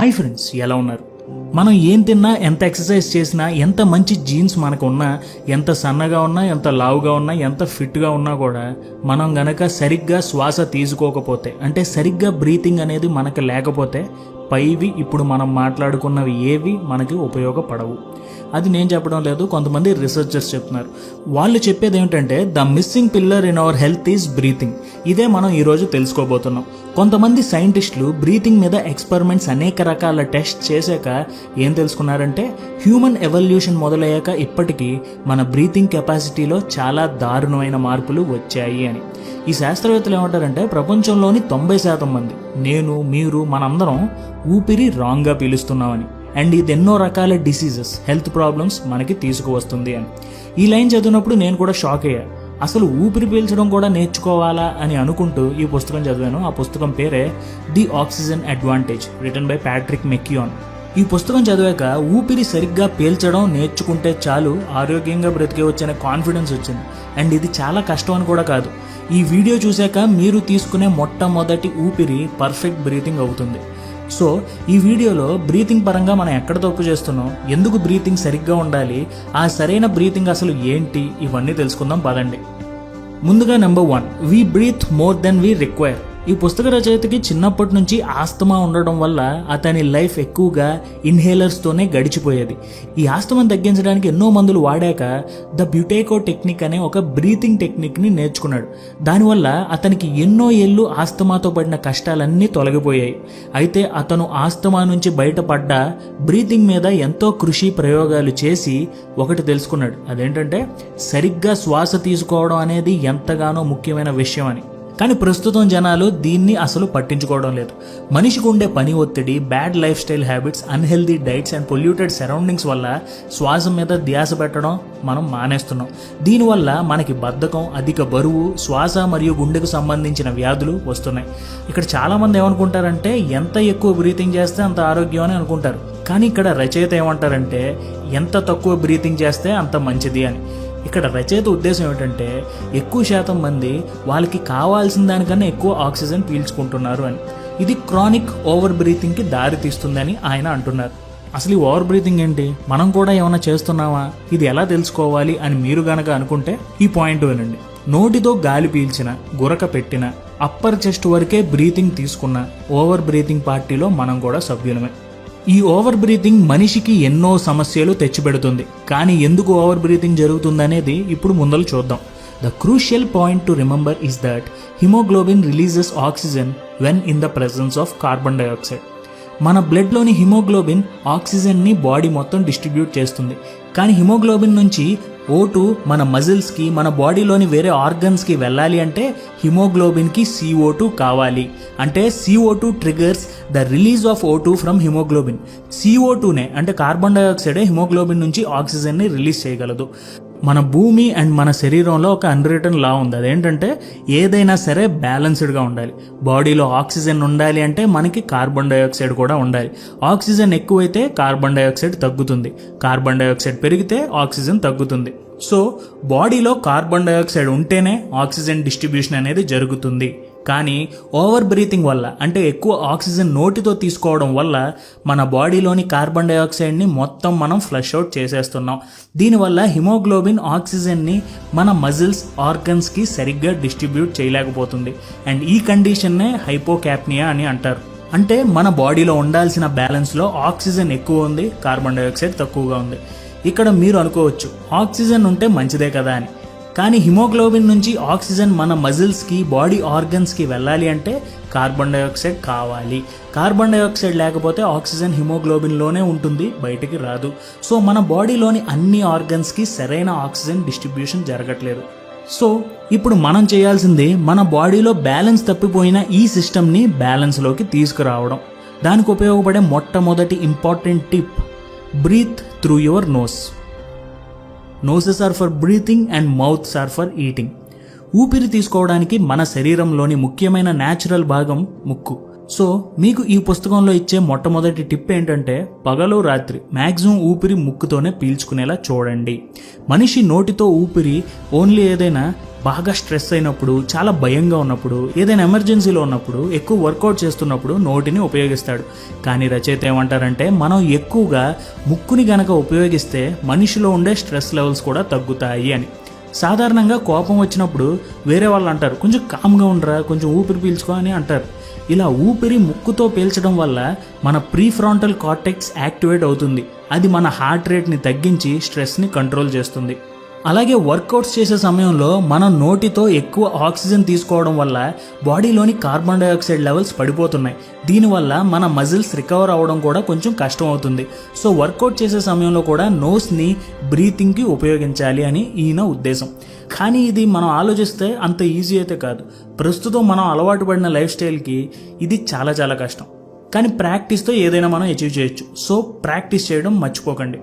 Hi friends, ఎలా ఉన్నారు? మనం ఏం తిన్నా, ఎంత ఎక్సర్సైజ్ చేసినా, ఎంత మంచి జీన్స్ మనకు ఉన్నా, ఎంత సన్నగా ఉన్నా, ఎంత లావుగా ఉన్నా, ఎంత ఫిట్గా ఉన్నా కూడా మనం గనక సరిగ్గా శ్వాస తీసుకోకపోతే, అంటే సరిగ్గా బ్రీతింగ్ అనేది మనకు లేకపోతే పైవి ఇప్పుడు మనం మాట్లాడుకున్నవి ఏవి మనకి ఉపయోగపడవు. అది నేను చెప్పడం లేదు, కొంతమంది రీసెర్చర్స్ చెప్తున్నారు. వాళ్ళు చెప్పేది ఏమిటంటే the missing pillar in our health is breathing. ఇదే మనం ఈరోజు తెలుసుకోబోతున్నాం. కొంతమంది సైంటిస్టులు బ్రీతింగ్ మీద ఎక్స్పెరిమెంట్స్ అనేక రకాల టెస్ట్ చేశాక ఏం తెలుసుకున్నారంటే హ్యూమన్ ఎవల్యూషన్ మొదలయ్యాక ఇప్పటికీ మన బ్రీతింగ్ కెపాసిటీలో చాలా దారుణమైన మార్పులు వచ్చాయి అని. ఈ శాస్త్రవేత్తలు ఏమంటారంటే ప్రపంచంలోని 90% మంది, నేను, మీరు, మనందరం ఊపిరి రాంగ్గా పీలుస్తున్నామని, అండ్ ఇది ఎన్నో రకాల డిసీజెస్, హెల్త్ ప్రాబ్లమ్స్ మనకి తీసుకువస్తుంది అని. ఈ లైన్ చదివినప్పుడు నేను కూడా షాక్ అయ్యా. అసలు ఊపిరి పీల్చడం కూడా నేర్చుకోవాలా అని అనుకుంటూ ఈ పుస్తకం చదివాను. ఆ పుస్తకం పేరే the oxygen advantage, written by Patrick McKeown. ఈ పుస్తకం చదివాక ఊపిరి సరిగ్గా పీల్చడం నేర్చుకుంటే చాలు ఆరోగ్యంగా బ్రతికేవచ్చనే కాన్ఫిడెన్స్ వచ్చింది. అండ్ ఇది చాలా కష్టం అని కూడా కాదు. ఈ వీడియో చూశాక మీరు తీసుకునే మొట్టమొదటి ఊపిరి పర్ఫెక్ట్ బ్రీతింగ్ అవుతుంది. సో ఈ వీడియోలో బ్రీతింగ్ పరంగా మనం ఎక్కడ తప్పు చేస్తున్నాం, ఎందుకు బ్రీతింగ్ సరిగ్గా ఉండాలి, ఆ సరైన బ్రీతింగ్ అసలు ఏంటి, ఇవన్నీ తెలుసుకుందాం పదండి. ముందుగా number 1, we breathe more than we require. ఈ పుస్తక రచయితకి చిన్నప్పటి నుంచి ఆస్తమా ఉండడం వల్ల అతని లైఫ్ ఎక్కువగా ఇన్హేలర్స్తోనే గడిచిపోయేది. ఈ ఆస్తమాను తగ్గించడానికి ఎన్నో మందులు వాడాక ద బ్యూటేకో టెక్నిక్ అనే ఒక బ్రీతింగ్ టెక్నిక్ని నేర్చుకున్నాడు. దానివల్ల అతనికి ఎన్నో ఏళ్ళు ఆస్తమాతో పడిన కష్టాలన్నీ తొలగిపోయాయి. అయితే అతను ఆస్తమా నుంచి బయటపడ్డ బ్రీతింగ్ మీద ఎంతో కృషి ప్రయోగాలు చేసి ఒకటి తెలుసుకున్నాడు. అదేంటంటే సరిగ్గా శ్వాస తీసుకోవడం అనేది ఎంతగానో ముఖ్యమైన విషయం అని. కానీ ప్రస్తుతం జనాలు దీన్ని అసలు పట్టించుకోవడం లేదు. మనిషికి ఉండే పని ఒత్తిడి, bad life style habits, unhealthy diets and polluted surroundings వల్ల శ్వాస మీద ధ్యాస పెట్టడం మనం మానేస్తున్నాం. దీనివల్ల మనకి బద్ధకం, అధిక బరువు, శ్వాస మరియు గుండెకు సంబంధించిన వ్యాధులు వస్తున్నాయి. ఇక్కడ చాలామంది ఏమనుకుంటారంటే ఎంత ఎక్కువ బ్రీతింగ్ చేస్తే అంత ఆరోగ్యం అని అనుకుంటారు. కానీ ఇక్కడ రచయిత ఏమంటారంటే ఎంత తక్కువ బ్రీతింగ్ చేస్తే అంత మంచిది అని. ఇక్కడ రచయిత ఉద్దేశం ఏమిటంటే ఎక్కువ శాతం మంది వాళ్ళకి కావాల్సిన దానికన్నా ఎక్కువ ఆక్సిజన్ పీల్చుకుంటున్నారు అని. ఇది క్రానిక్ ఓవర్ బ్రీతింగ్కి దారి తీస్తుందని ఆయన అంటున్నారు. అసలు ఈ ఓవర్ బ్రీతింగ్ ఏంటి, మనం కూడా ఏమైనా చేస్తున్నావా, ఇది ఎలా తెలుసుకోవాలి అని మీరు గనక అనుకుంటే ఈ పాయింట్ వినండి. నోటితో గాలి పీల్చిన, గురక పెట్టిన, అప్పర్ చెస్ట్ వరకే బ్రీతింగ్ తీసుకున్న ఓవర్ బ్రీతింగ్ పార్టీలో మనం కూడా సభ్యులమే. ఈ ఓవర్ బ్రీతింగ్ మనిషికి ఎన్నో సమస్యలు తెచ్చిపెడుతుంది. కానీ ఎందుకు ఓవర్ బ్రీతింగ్ జరుగుతుందనేది ఇప్పుడు ముందలు చూద్దాం. The crucial point to remember is that haemoglobin releases oxygen when in the presence of carbon dioxide. మన బ్లడ్లోని హిమోగ్లోబిన్ ఆక్సిజన్ని బాడీ మొత్తం డిస్ట్రిబ్యూట్ చేస్తుంది. కానీ హిమోగ్లోబిన్ నుంచి O2 మన మజిల్స్కి, మన బాడీలోని వేరే ఆర్గన్స్కి వెళ్ళాలి అంటే హిమోగ్లోబిన్కి CO2 కావాలి. అంటే CO2 triggers the release of O2 from haemoglobin. CO2నే అంటే కార్బన్ డైఆక్సైడే హిమోగ్లోబిన్ నుంచి ఆక్సిజన్ని రిలీజ్ చేయగలదు. మన భూమి అండ్ మన శరీరంలో ఒక అన్రిటన్ లా ఉంది. అదేంటంటే ఏదైనా సరే బ్యాలెన్స్డ్గా ఉండాలి. బాడీలో ఆక్సిజన్ ఉండాలి అంటే మనకి కార్బన్ డైఆక్సైడ్ కూడా ఉండాలి. ఆక్సిజన్ ఎక్కువైతే కార్బన్ డైఆక్సైడ్ తగ్గుతుంది, కార్బన్ డైఆక్సైడ్ పెరిగితే ఆక్సిజన్ తగ్గుతుంది. సో బాడీలో కార్బన్ డైఆక్సైడ్ ఉంటేనే ఆక్సిజన్ డిస్ట్రిబ్యూషన్ అనేది జరుగుతుంది. కానీ ఓవర్ బ్రీతింగ్ వల్ల, అంటే ఎక్కువ ఆక్సిజన్ నోటితో తీసుకోవడం వల్ల మన బాడీలోని కార్బన్ డైఆక్సైడ్ని మొత్తం మనం ఫ్లష్ అవుట్ చేసేస్తున్నాం. దీనివల్ల హిమోగ్లోబిన్ ఆక్సిజన్ని మన మజిల్స్, ఆర్గన్స్కి సరిగ్గా డిస్ట్రిబ్యూట్ చేయలేకపోతుంది. అండ్ ఈ కండిషన్నే హైపోకాప్నియా అని అంటారు. అంటే మన బాడీలో ఉండాల్సిన బ్యాలెన్స్లో ఆక్సిజన్ ఎక్కువ ఉంది, కార్బన్ డైఆక్సైడ్ తక్కువగా ఉంది. ఇక్కడ మీరు అనుకోవచ్చు ఆక్సిజన్ ఉంటే మంచిదే కదా అని. కానీ హిమోగ్లోబిన్ నుంచి ఆక్సిజన్ మన మజిల్స్కి, బాడీ ఆర్గన్స్కి వెళ్ళాలి అంటే కార్బన్ డైఆక్సైడ్ కావాలి. కార్బన్ డైఆక్సైడ్ లేకపోతే ఆక్సిజన్ హిమోగ్లోబిన్లోనే ఉంటుంది, బయటికి రాదు. సో మన బాడీలోని అన్ని ఆర్గన్స్కి సరైన ఆక్సిజన్ డిస్ట్రిబ్యూషన్ జరగట్లేదు. సో ఇప్పుడు మనం చేయాల్సింది మన బాడీలో బ్యాలెన్స్ తప్పిపోయిన ఈ సిస్టమ్ని బ్యాలెన్స్లోకి తీసుకురావడం. దానికి ఉపయోగపడే మొట్టమొదటి important tip, breathe through your nose. Noses are for breathing and mouths are for eating. ఊపిరి తీసుకోవడానికి మన శరీరంలోని ముఖ్యమైన న్యాచురల్ భాగం ముక్కు. సో మీకు ఈ పుస్తకంలో ఇచ్చే మొట్టమొదటి టిప్ ఏంటంటే పగలు రాత్రి మ్యాక్సిమం ఊపిరి ముక్కుతోనే పీల్చుకునేలా చూడండి. మనిషి నోటితో ఊపిరి ఓన్లీ ఏదైనా బాగా స్ట్రెస్ అయినప్పుడు, చాలా భయంగా ఉన్నప్పుడు, ఏదైనా ఎమర్జెన్సీలో ఉన్నప్పుడు, ఎక్కువ వర్కౌట్ చేస్తున్నప్పుడు నోటిని ఉపయోగిస్తాడు. కానీ రచయిత ఏమంటారంటే మనం ఎక్కువగా ముక్కుని గనక ఉపయోగిస్తే మనిషిలో ఉండే స్ట్రెస్ లెవెల్స్ కూడా తగ్గుతాయి అని. సాధారణంగా కోపం వచ్చినప్పుడు వేరే వాళ్ళు అంటారు, కొంచెం కామ్గా ఉండరా, కొంచెం ఊపిరి పీల్చుకో అని అంటారు. ఇలా ఊపిరి ముక్కుతో పీల్చడం వల్ల మన ప్రీఫ్రాంటల్ కార్టెక్స్ యాక్టివేట్ అవుతుంది. అది మన హార్ట్ రేట్ని తగ్గించి స్ట్రెస్ని కంట్రోల్ చేస్తుంది. అలాగే వర్కౌట్స్ చేసే సమయంలో మనం నోటితో ఎక్కువ ఆక్సిజన్ తీసుకోవడం వల్ల బాడీలోని కార్బన్ డైఆక్సైడ్ లెవెల్స్ పడిపోతున్నాయి. దీనివల్ల మన మజిల్స్ రికవర్ అవ్వడం కూడా కొంచెం కష్టం అవుతుంది. సో వర్కౌట్ చేసే సమయంలో కూడా నోస్ని బ్రీతింగ్కి ఉపయోగించాలి అని ఈయన ఉద్దేశం. కానీ ఇది మనం ఆలోచిస్తే అంత ఈజీ అయితే కాదు. ప్రస్తుతం మనం అలవాటు పడిన లైఫ్ స్టైల్కి ఇది చాలా చాలా కష్టం. కానీ ప్రాక్టీస్తో ఏదైనా మనం అచీవ్ చేయొచ్చు. సో ప్రాక్టీస్ చేయడం మర్చిపోకండి.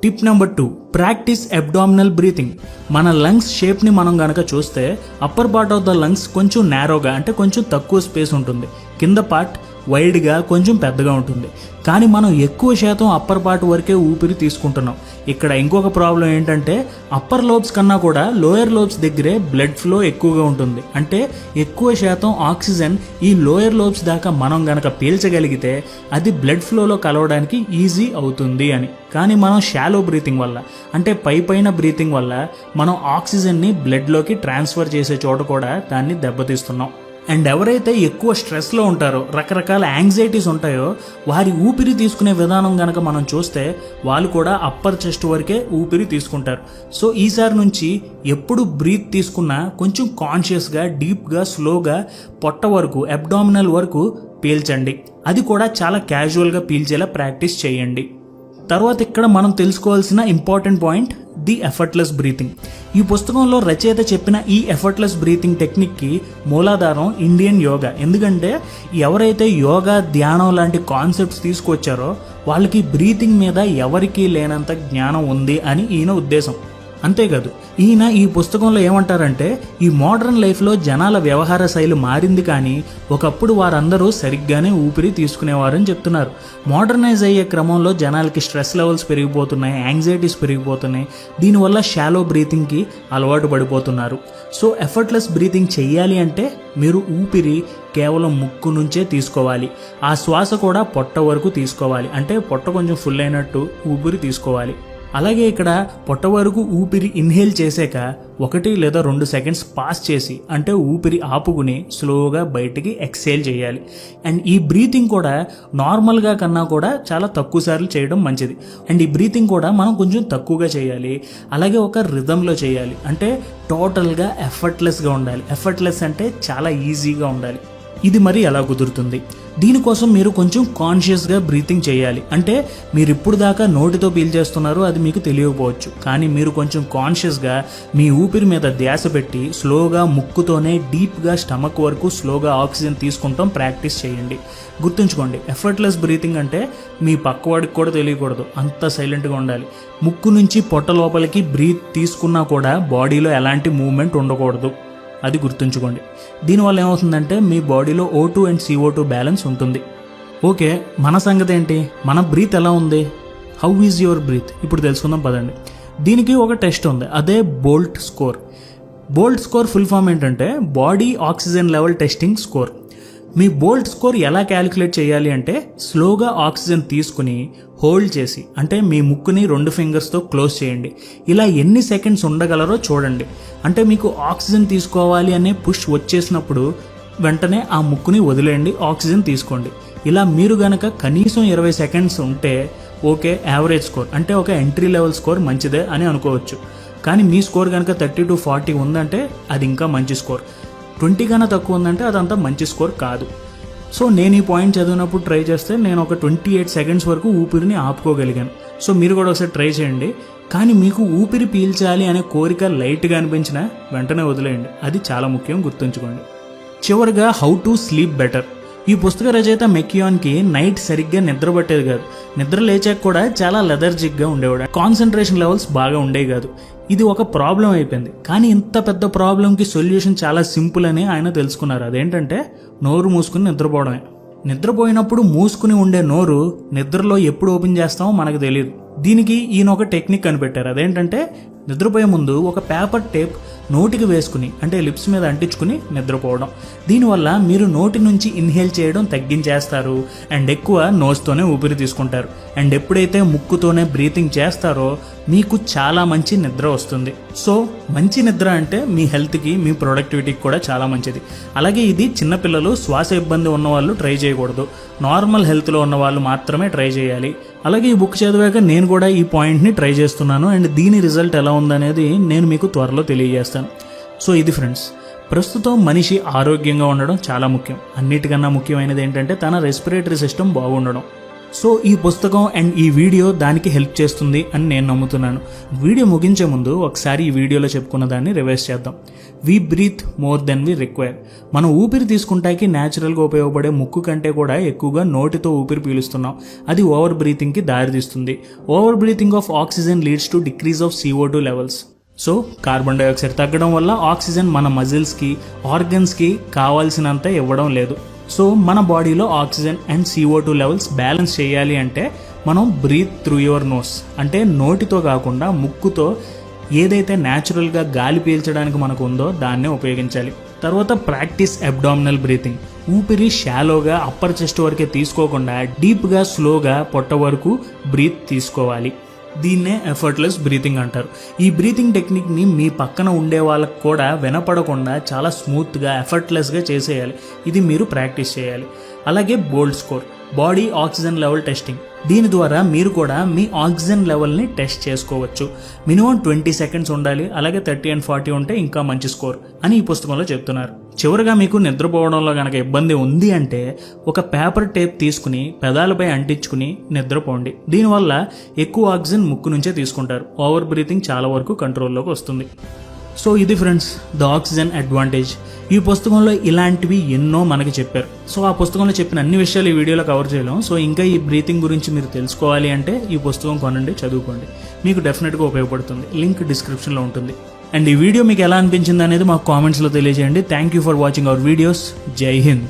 Tip number 2, practice abdominal breathing. మన లంగ్స్ షేప్ని మనం గనక చూస్తే upper part of the lungs కొంచెం నేరోగా, అంటే కొంచెం తక్కువ స్పేస్ ఉంటుంది. కింద పార్ట్ వైడ్గా కొంచెం పెద్దగా ఉంటుంది. కానీ మనం ఎక్కువ శాతం అప్పర్ పార్ట్ వరకే ఊపిరి తీసుకుంటున్నాం. ఇక్కడ ఇంకొక ప్రాబ్లం ఏంటంటే అప్పర్ లోబ్స్ కన్నా కూడా లోయర్ లోబ్స్ దగ్గరే బ్లడ్ ఫ్లో ఎక్కువగా ఉంటుంది. అంటే ఎక్కువ శాతం ఆక్సిజన్ ఈ లోయర్ లోబ్స్ దాకా మనం గనక పీల్చగలిగితే అది బ్లడ్ ఫ్లోలో కలవడానికి ఈజీ అవుతుంది అని. కానీ మనం షాలో బ్రీతింగ్ వల్ల, అంటే పైన బ్రీతింగ్ వల్ల మనం ఆక్సిజన్ని బ్లడ్లోకి ట్రాన్స్ఫర్ చేసే చోట కూడా దాన్ని దెబ్బతీస్తున్నాం. అండ్ ఎవరైతే ఎక్కువ స్ట్రెస్లో ఉంటారో, రకరకాల యాంగ్జైటీస్ ఉంటాయో, వారి ఊపిరి తీసుకునే విధానం కనుక మనం చూస్తే వాళ్ళు కూడా అప్పర్ చెస్ట్ వరకే ఊపిరి తీసుకుంటారు. సో ఈసారి నుంచి ఎప్పుడు బ్రీత్ తీసుకున్నా కొంచెం కాన్షియస్గా, డీప్గా, స్లోగా పొట్ట వరకు, అబ్డామినల్ వరకు పీల్చండి. అది కూడా చాలా క్యాజువల్గా పీల్చేలా ప్రాక్టీస్ చేయండి. తర్వాత ఇక్కడ మనం తెలుసుకోవాల్సిన important point, the effortless breathing. ఈ పుస్తకంలో రచయిత చెప్పిన ఈ ఎఫర్ట్లెస్ బ్రీతింగ్ టెక్నిక్కి మూలాధారం ఇండియన్ యోగా. ఎందుకంటే ఎవరైతే యోగా, ధ్యానం లాంటి కాన్సెప్ట్స్ తీసుకొచ్చారో వాళ్ళకి బ్రీతింగ్ మీద ఎవరికీ లేనంత జ్ఞానం ఉంది అని ఈయన ఉద్దేశం. అంతేకాదు ఈయన ఈ పుస్తకంలో ఏమంటారంటే ఈ మోడర్న్ లైఫ్లో జనాల వ్యవహార శైలి మారింది, కానీ ఒకప్పుడు వారందరూ సరిగ్గానే ఊపిరి తీసుకునేవారని చెప్తున్నారు. మోడర్నైజ్ అయ్యే క్రమంలో జనాలకి స్ట్రెస్ లెవెల్స్ పెరిగిపోతున్నాయి, యాంగ్జైటీస్ పెరిగిపోతున్నాయి. దీనివల్ల షాలో బ్రీతింగ్కి అలవాటు పడిపోతున్నారు. సో ఎఫర్ట్లెస్ బ్రీతింగ్ చెయ్యాలి అంటే మీరు ఊపిరి కేవలం ముక్కు నుంచే తీసుకోవాలి. ఆ శ్వాస కూడా పొట్ట వరకు తీసుకోవాలి. అంటే పొట్ట కొంచెం ఫుల్ అయినట్టు ఊపిరి తీసుకోవాలి. అలాగే ఇక్కడ పొట్ట వరకు ఊపిరి ఇన్హేల్ చేసాక 1 లేదా 2 సెకండ్స్ పాస్ చేసి, అంటే ఊపిరి ఆపుకుని స్లోగా బయటికి ఎక్సేల్ చేయాలి. అండ్ ఈ బ్రీతింగ్ కూడా నార్మల్గా కన్నా కూడా చాలా తక్కువ సార్లు చేయడం మంచిది. అండ్ ఈ బ్రీతింగ్ కూడా మనం కొంచెం తక్కువగా చేయాలి. అలాగే ఒక రిథంలో చేయాలి. అంటే టోటల్గా ఎఫర్ట్లెస్గా ఉండాలి. ఎఫర్ట్లెస్ అంటే చాలా ఈజీగా ఉండాలి. ఇది మరి ఎలా కుదురుతుంది? దీనికోసం మీరు కొంచెం కాన్షియస్గా బ్రీతింగ్ చేయాలి. అంటే మీరు ఇప్పుడు దాకా నోటితో పీల్చేస్తున్నారు, అది మీకు తెలియకపోవచ్చు. కానీ మీరు కొంచెం కాన్షియస్గా మీ ఊపిరి మీద ధ్యాస పెట్టి స్లోగా ముక్కుతోనే డీప్గా స్టమక్ వరకు స్లోగా ఆక్సిజన్ తీసుకుంటాం ప్రాక్టీస్ చేయండి. గుర్తుంచుకోండి, ఎఫర్ట్లెస్ బ్రీతింగ్ అంటే మీ పక్కవాడికి కూడా తెలియకూడదు, అంత సైలెంట్గా ఉండాలి. ముక్కు నుంచి పొట్ట లోపలికి బ్రీత్ తీసుకున్నా కూడా బాడీలో ఎలాంటి మూవ్మెంట్ ఉండకూడదు. అది గుర్తుంచుకోండి. దీనివల్ల ఏమవుతుందంటే మీ బాడీలో O2 అండ్ CO2 బ్యాలెన్స్ ఉంటుంది. ఓకే, మన సంగతి ఏంటి? మన బ్రీత్ ఎలా ఉంది? How is your breath? ఇప్పుడు తెలుసుకుందాం పదండి. దీనికి ఒక టెస్ట్ ఉంది, అదే BOLT score. BOLT score full form ఏంటంటే body oxygen level testing score. మీ బోల్ట్ స్కోర్ ఎలా క్యాలిక్యులేట్ చేయాలి అంటే స్లోగా ఆక్సిజన్ తీసుకుని హోల్డ్ చేసి, అంటే మీ ముక్కుని 2 ఫింగర్స్తో క్లోజ్ చేయండి. ఇలా ఎన్ని సెకండ్స్ ఉండగలరో చూడండి. అంటే మీకు ఆక్సిజన్ తీసుకోవాలి అనే పుష్ వచ్చేసినప్పుడు వెంటనే ఆ ముక్కుని వదిలేయండి, ఆక్సిజన్ తీసుకోండి. ఇలా మీరు గనక కనీసం 20 సెకండ్స్ ఉంటే ఓకే, యావరేజ్ స్కోర్, అంటే ఒక ఎంట్రీ లెవెల్ స్కోర్ మంచిదే అని అనుకోవచ్చు. కానీ మీ స్కోర్ కనుక 30 to 40 ఉందంటే అది ఇంకా మంచి స్కోర్. 20 కన్నా తక్కువ ఉందంటే అదంతా మంచి స్కోర్ కాదు. సో నేను ఈ పాయింట్ చదివినప్పుడు ట్రై చేస్తే నేను ఒక 28 సెకండ్స్ వరకు ఊపిరిని ఆపుకోగలిగాను. సో మీరు కూడా ఒకసారి ట్రై చేయండి. కానీ మీకు ఊపిరి పీల్చాలి అనే కోరిక లైట్గా అనిపించినా వెంటనే వదిలేయండి. అది చాలా ముఖ్యం, గుర్తుంచుకోండి. చివరిగా హౌ టు స్లీప్ బెటర్. ఈ పుస్తక రచయిత మెకియాన్కి నైట్ సరిగ్గా నిద్ర పట్టేది కాదు. నిద్ర లేచాక కూడా చాలా లెథర్జిక్గా ఉండేవాడు. కాన్సన్ట్రేషన్ లెవెల్స్ బాగా ఉండేవి కాదు. ఇది ఒక ప్రాబ్లం అయిపోయింది. కానీ ఇంత పెద్ద ప్రాబ్లంకి సొల్యూషన్ చాలా సింపుల్ అని ఆయన తెలుసుకున్నారు. అదేంటంటే నోరు మూసుకుని నిద్రపోవడమే. నిద్రపోయినప్పుడు మూసుకుని ఉండే నోరు నిద్రలో ఎప్పుడు ఓపెన్ చేస్తామో మనకు తెలియదు. దీనికి ఈయన ఒక టెక్నిక్ కనిపెట్టారు. అదేంటంటే నిద్రపోయే ముందు ఒక పేపర్ టేప్ నోటికి వేసుకుని అంటే లిప్స్ మీద అంటించుకుని నిద్రపోవడం. దీనివల్ల మీరు నోటి నుంచి ఇన్హేల్ చేయడం తగ్గించేస్తారు అండ్ ఎక్కువ నోస్తోనే ఊపిరి తీసుకుంటారు. అండ్ ఎప్పుడైతే ముక్కుతోనే బ్రీతింగ్ చేస్తారో మీకు చాలా మంచి నిద్ర వస్తుంది. సో మంచి నిద్ర అంటే మీ హెల్త్కి, మీ ప్రొడక్టివిటీకి కూడా చాలా మంచిది. అలాగే ఇది చిన్నపిల్లలు, శ్వాస ఇబ్బంది ఉన్న వాళ్ళు ట్రై చేయకూడదు. నార్మల్ హెల్త్లో ఉన్న వాళ్ళు మాత్రమే ట్రై చేయాలి. అలాగే ఈ బుక్ చదివాక నేను కూడా ఈ పాయింట్ని ట్రై చేస్తున్నాను అండ్ దీని రిజల్ట్ ఎలా ఉందనేది నేను మీకు త్వరలో తెలియజేస్తాను. సో ఇది ఫ్రెండ్స్, ప్రస్తుతం మనిషి ఆరోగ్యంగా ఉండడం చాలా ముఖ్యం. అన్నిటికన్నా ముఖ్యమైనది ఏంటంటే తన రెస్పిరేటరీ సిస్టమ్ బాగుండడం. సో ఈ పుస్తకం అండ్ ఈ వీడియో దానికి హెల్ప్ చేస్తుంది అని నేను నమ్ముతున్నాను. వీడియో ముగించే ముందు ఒకసారి ఈ వీడియోలో చెప్పుకున్న దాన్ని రివైజ్ చేద్దాం. We breathe more than we require. మనం ఊపిరి తీసుకుంటానికి న్యాచురల్గా ఉపయోగపడే ముక్కు కంటే కూడా ఎక్కువగా నోటితో ఊపిరి పీలుస్తున్నాం. అది ఓవర్ బ్రీతింగ్కి దారితీస్తుంది. Over breathing of oxygen leads to decrease of CO2 levels. So carbon dioxide తగ్గడం వల్ల ఆక్సిజన్ మన మజిల్స్కి, ఆర్గన్స్కి కావాల్సినంత ఇవ్వడం లేదు. సో మన బాడీలో oxygen and CO2 levels balance చేయాలి అంటే మనం బ్రీత్ త్రూ యువర్ నోస్ అంటే నోటితో కాకుండా ముక్కుతో ఏదైతే న్యాచురల్గా గాలి పీల్చడానికి మనకు ఉందో దాన్నే ఉపయోగించాలి. తర్వాత ప్రాక్టీస్ అబ్డామినల్ బ్రీతింగ్. ఊపిరి షాలోగా అప్పర్ చెస్ట్ వరకే తీసుకోకుండా డీప్గా, స్లోగా పొట్ట వరకు బ్రీత్ తీసుకోవాలి. దీన్నే ఎఫర్ట్లెస్ బ్రీతింగ్ అంటారు. ఈ బ్రీతింగ్ టెక్నిక్ని మీ పక్కన ఉండే వాళ్ళకు కూడా వినపడకుండా చాలా స్మూత్గా, ఎఫర్ట్లెస్గా చేసేయాలి. ఇది మీరు ప్రాక్టీస్ చేయాలి. అలాగే BOLT score, body oxygen level testing. దీని ద్వారా మీరు కూడా మీ ఆక్సిజన్ లెవెల్ని టెస్ట్ చేసుకోవచ్చు. మినిమం 20 సెకండ్స్ ఉండాలి. అలాగే 30 and 40 ఉంటే ఇంకా మంచి స్కోర్ అని ఈ పుస్తకంలో చెప్తున్నారు. చివరిగా మీకు నిద్రపోవడంలో కనుక ఇబ్బంది ఉంది అంటే ఒక పేపర్ టేప్ తీసుకుని పెదాలపై అంటించుకుని నిద్రపోండి. దీనివల్ల ఎక్కువ ఆక్సిజన్ ముక్కు నుంచే తీసుకుంటారు. ఓవర్ బ్రీతింగ్ చాలా వరకు కంట్రోల్లోకి వస్తుంది. సో ఇది ఫ్రెండ్స్ ద ఆక్సిజన్ అడ్వాంటేజ్. ఈ పుస్తకంలో ఇలాంటివి ఎన్నో మనకి చెప్పారు. సో ఆ పుస్తకంలో చెప్పిన అన్ని విషయాలు ఈ వీడియోలో కవర్ చేయలేం. సో ఇంకా ఈ బ్రీతింగ్ గురించి మీరు తెలుసుకోవాలి అంటే ఈ పుస్తకం కొనండి, చదువుకోండి. మీకు డెఫినెట్గా ఉపయోగపడుతుంది. లింక్ డిస్క్రిప్షన్లో ఉంటుంది. అండ్ ఈ వీడియో మీకు ఎలా అనిపించింది అనేది మాకు కామెంట్స్లో తెలియజేయండి. Thank you for watching our videos. జై హింద్.